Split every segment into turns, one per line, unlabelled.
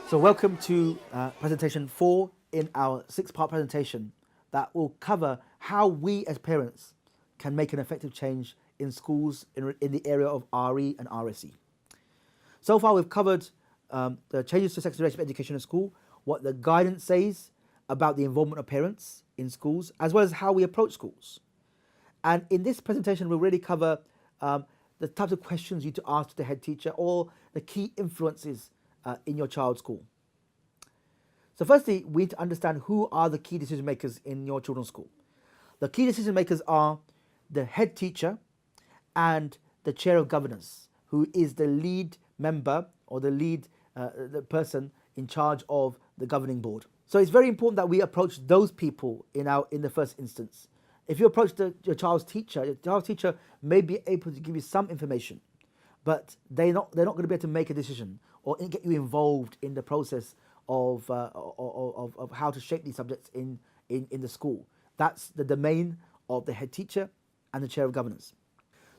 So welcome to presentation 4 in our 6-part presentation that will cover how we as parents can make an effective change in schools in the area of RE and RSE. So far we've covered the changes to sex relationship education in school, what the guidance says about the involvement of parents in schools, as well as how we approach schools. And in this presentation we'll really cover the types of questions you need to ask to the head teacher or the key influences in your child's school. So firstly, we need to understand who are the key decision makers in your children's school. The key decision makers are the head teacher and the chair of governance, who is the lead member or the lead the person in charge of the governing board. So it's very important that we approach those people in the first instance. If you approach your child's teacher may be able to give you some information, but they're not going to be able to make a decision or get you involved in the process of how to shape these subjects in the school. That's the domain of the head teacher and the chair of governance.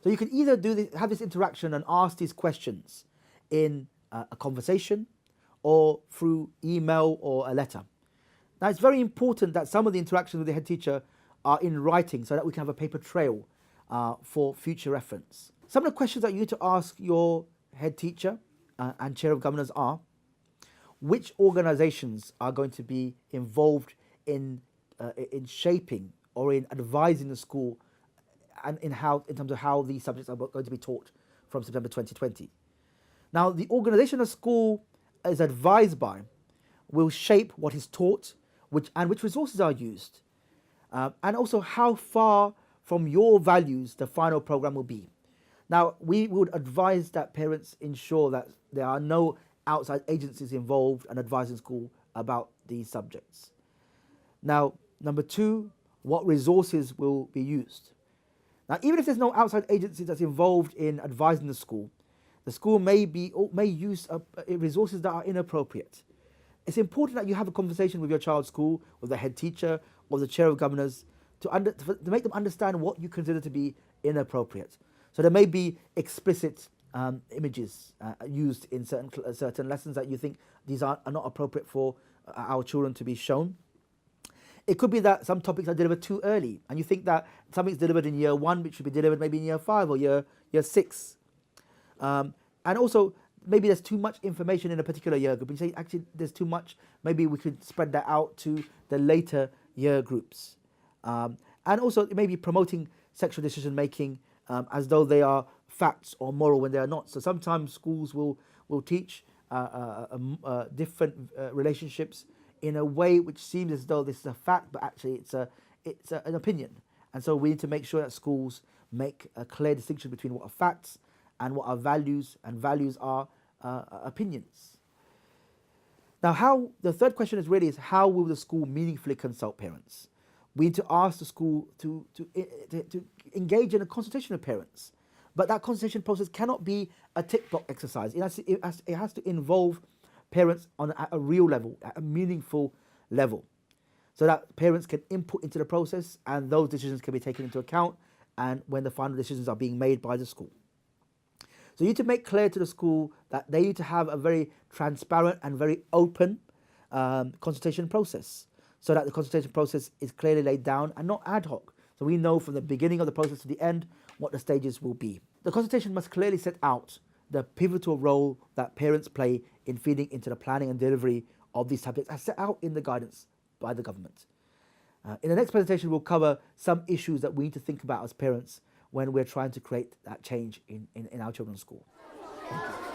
So you can either have this interaction and ask these questions in a conversation or through email or a letter. Now it's very important that some of the interactions with the head teacher are in writing so that we can have a paper trail for future reference. Some of the questions that you need to ask your head teacher and chair of governors are: which organizations are going to be involved in shaping or in advising the school and in terms of how these subjects are going to be taught from September 2020. Now, the organization a school is advised by will shape what is taught, which resources are used, and also how far from your values the final program will be. Now, we would advise that parents ensure that there are no outside agencies involved and advising school about these subjects. Now, number 2, what resources will be used? Now, even if there's no outside agency that's involved in advising the school may use resources that are inappropriate. It's important that you have a conversation with your child's school, with the head teacher or the chair of governors to make them understand what you consider to be inappropriate. So there may be explicit images used in certain lessons that you think these are not appropriate for our children to be shown. It could be that some topics are delivered too early and you think that something's delivered in year 1 which should be delivered maybe in year 5 or year 6. And also maybe there's too much information in a particular year group. You say actually there's too much, maybe we could spread that out to the later year groups. And also it may be promoting sexual decision making as though they are facts or moral when they are not. So sometimes schools will teach different relationships in a way which seems as though this is a fact, but actually it's an opinion. And so we need to make sure that schools make a clear distinction between what are facts and what are values, and values are opinions. Now, the third question is how will the school meaningfully consult parents? We need to ask the school to engage in a consultation with parents. But that consultation process cannot be a tick box exercise. It has to involve parents at a real level, at a meaningful level, so that parents can input into the process and those decisions can be taken into account and when the final decisions are being made by the school. So you need to make clear to the school that they need to have a very transparent and very open consultation process, so that the consultation process is clearly laid down and not ad hoc. So we know from the beginning of the process to the end what the stages will be. The consultation must clearly set out the pivotal role that parents play in feeding into the planning and delivery of these subjects as set out in the guidance by the government. In the next presentation, we'll cover some issues that we need to think about as parents when we're trying to create that change in our children's school. Thank you.